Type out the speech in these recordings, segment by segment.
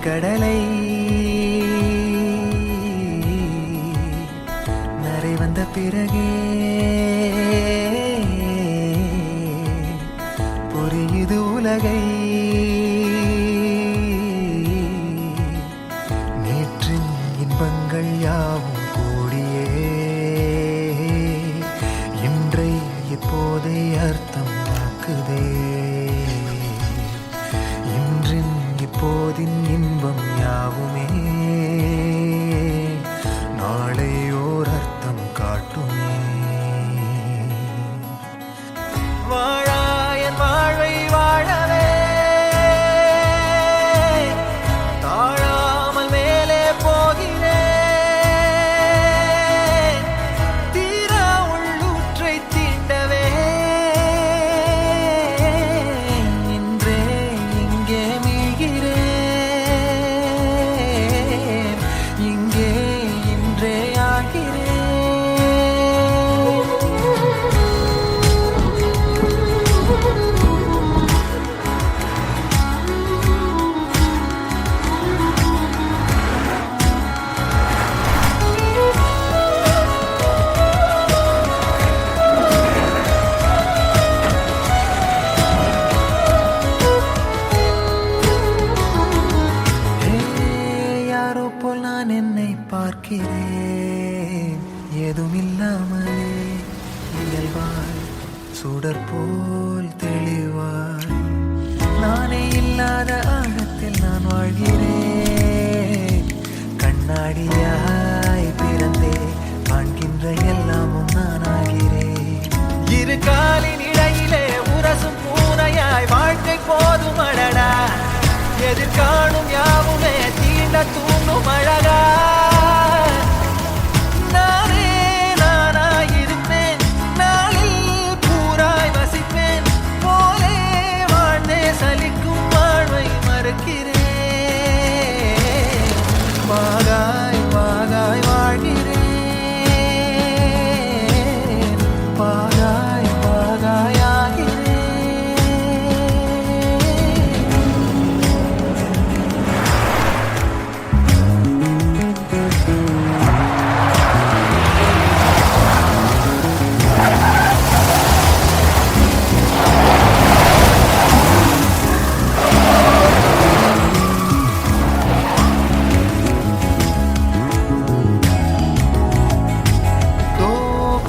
கடலை நரை வந்த பிறகே புரியுது உலகை. நேற்றின் இன்பங்கள் யாவும் கூடியே இன்றை இப்போதை அர்த்தமாக்குதே. இன்றின் இப்போதின் இன்பம் யாவுமே நாளை ஓர் அர்த்தம் காட்டுமே. வாழாயன் வாழ்வை வாழவே தாழாமல் மேலே போகிறேன். தீரா உள்ளூற்றை தீண்டவே இன்றே இங்கே மீழ்கிறேன். இங்கே இன்றே ஆகிறேன். யாரோ போல் நான் என்னை பார்க்கிறேன். ஏதுமில்லாமலே இயல்பாய் சுடர் போல் தெளிவாய் நானே இல்லாத ஆழத்தில் நான் வாழ்கிறேன். கண்ணாடியாய் பிறந்தே காண்கின்ற எல்லாமும் நான் ஆகிறேன். இரு காலின் இடையிலே உரசும் பூனையாய் வாழ்க்கை போதும் அடடா. எதிர்காணும் யாவுமே தீண்ட தூண்டும் அழகா. நானே நானாயிருப்பேன். நாளில் பூராய் வசிப்பேன். போலே வாழ்ந்தே சலிக்கும் வாழ்வை மறுக்கிறேன். வாகாய் வாகாய் வாழ்கிறேன். வாகாய் வாகாய் ஆகிறேன்.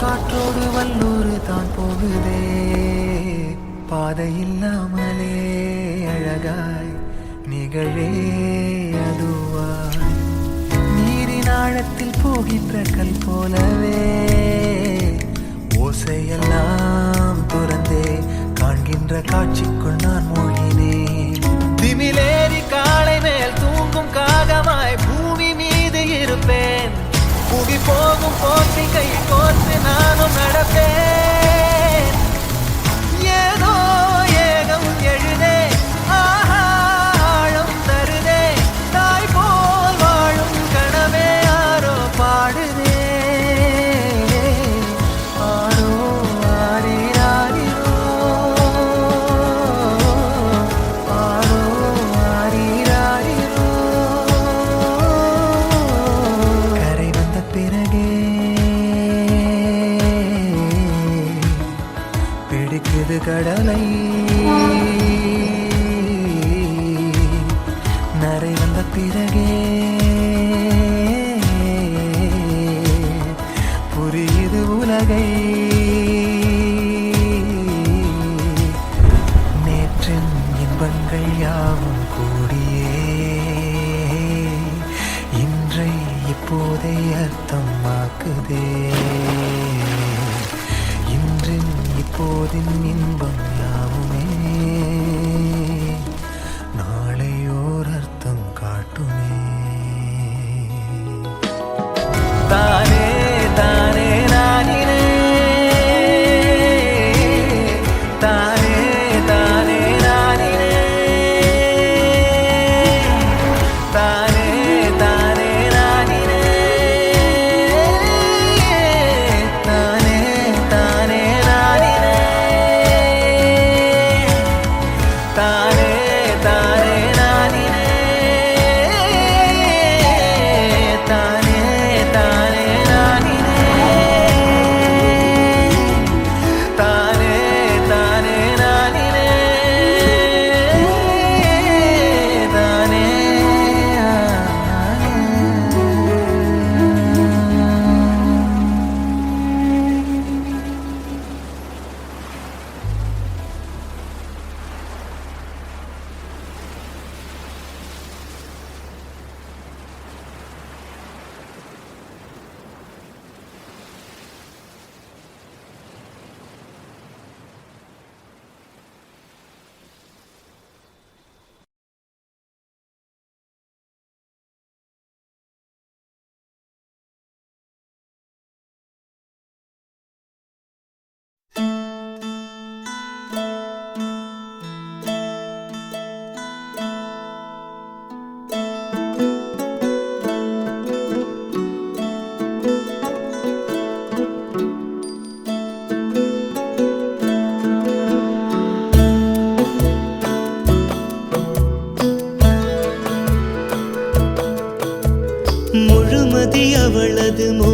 காற்றோடு வல்லூர் தான் போகுதே. பாதை இல்லாமலே அழகாய் நிகழே அதுவாய் நீரின் ஆழத்தில் போகின்ற கல் போலவே ஓசையெல்லாம் துறந்தே காண்கின்ற காட்சிக்குள் நான் மூழ்கினேன். திமிலேறி காலை மேல் தூங்கும் காகமாய் பூமி மீது இருப்பேன். புவி போகும் போக்கை கை கோர்த்து நானும் நடப்பேன். ஏதோ ஏகம் எழுதே ஆழம் தருதே. தாய் போல் வாழும் கனவே யாரோ பாடுதே. ஆரோ ஆரீராரிரோ ஆரோ ஆரீராரிரோ. கரை வந்த பிறகே பிடிக்குது கடலை. நரை வந்த பிறகே புரியுது உலகை. நேற்றின் இன்பங்கள் யாவும் கூடியே இன்றை இப்போதை அர்த்தமாக்குதே. இன்றின் இப்போதின் இன்பம் யாவுமே நாளை ஓர் அர்த்தம் காட்டுமே. தானே தானே நானினே தானே தானே நானினே.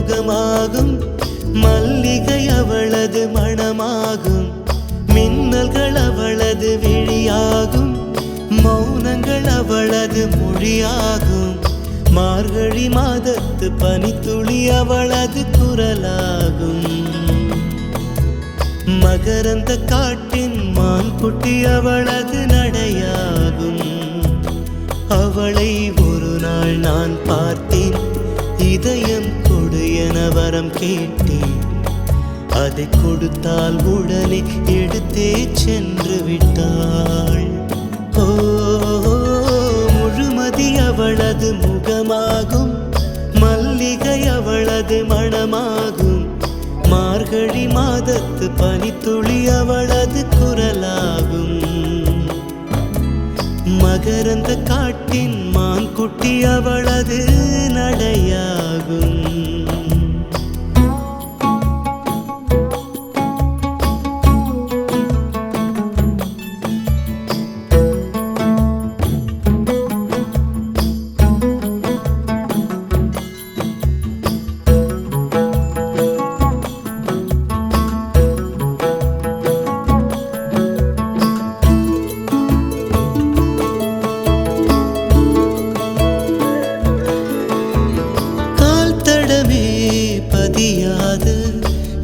முகமாகும், மல்லிகை அவளது மணமாகும், மின்னல்கள் அவளது விழியாகும், மௌனங்கள் அவளது மொழியாகும், மார்கழி மாதத்து பனித்துளி அவளது குரலாகும். மகரந்த காட்டின் மான்குட்டி அவளது நடையாகும். அவளை ஒரு நாள் நான் பார்த்தேன், இதயம் கொடு என வரம் கேட்டேன். அதை கொடுத்தால் உடனே எடுத்தே சென்று விட்டாள். ஓ, முழுமதி அவளது முகமாகும், மல்லிகை அவளது மணமாகும், மார்கழி மாதத்து பனித்துளி அவளது குரலாகும். மகரந்த காட்டின் மான்குட்டி அவளது நடையாகும்.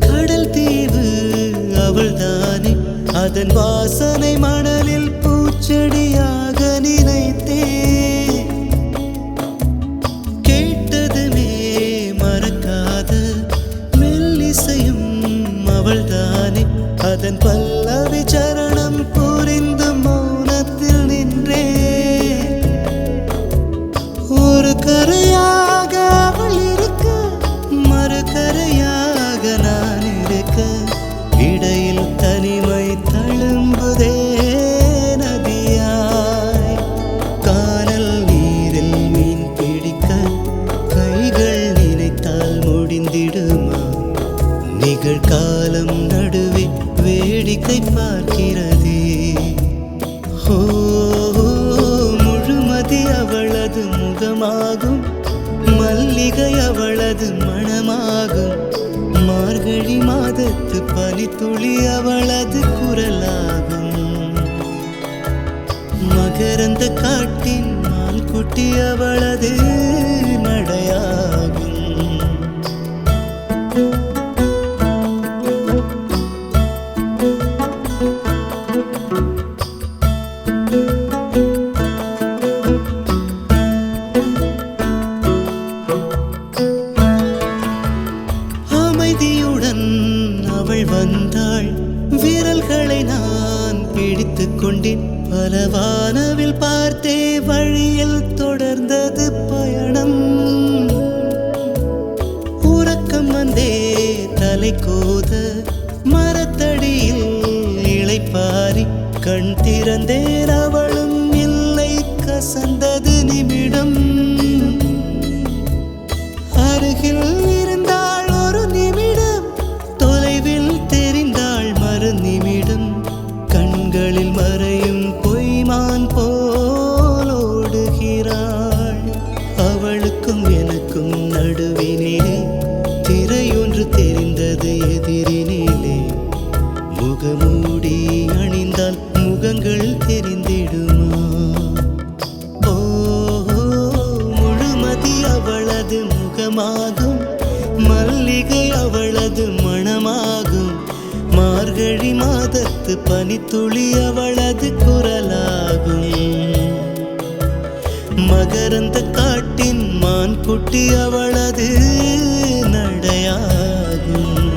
கடல் தீவு அவள்தானே, அதன் வாசனை மணலில் பூச்செடியாக நினைத்தே. கேட்டதுமே மறக்காத மெல்லிசையும் அவள்தானே, அதன் பல்லவி சரணம் புரிந்து மௌனத்தில் நின்றே. ஒரு கரையாக அவள் இருக்க, மறுகரையாக நான் இருக்க, இடையில் தனிமை தழும்புதே நதியாய். கானல் நீரில் மீன் பிடிக்க கைகள் நினைத்தால் முடிந்திடுமா? நிகழ்காலம் நடுவே வேடிக்கை பார்க்கிறதே. ஓ, முழுமதி அவளது முகமாகும், மல்லிகை அவளது மணமாகும், மார்கழி மாதத்து பனித்துளி அவளது குரலாகும். மகரந்த காட்டின் மான்குட்டி அவளது நடையாகும். அமைதியுடன் அவள் வந்தாள், விரல்களை நான் பிடித்துக் கொண்டேன். பல வானவில் பார்த்தே வழியில் தொடர்ந்தது பயணம். உறக்கம் வந்தே தலை கோத மரத்தடியில் இளைப்பாரி கண் திறந்தேன், அவளும் இல்லை. கசந்தது நிமிடம். அருகில் இருந்தாள் ஒரு நிமிடம், தொலைவில் தெரிந்தாள் மறு நிமிடம். கண்களில் மறையும் பொய்மான் போல் ஓடுகிறாள். அவளுக்கும் எனக்கும் நடுவினிலே திரையொன்று தெரிந்தது எதிரினிலே. முகமூடி அணிந்தால் முகங்கள் தெரிந்திடுமா? ஓ, முழுமதி அவளது முகமாகும், மல்லிகை அவளது மணமாகும், மார்கழி மாதத்து பனித்துளி அவளது குரலாகும். மகரந்த காட்டின் மான்குட்டி அவளது நடையாகும்.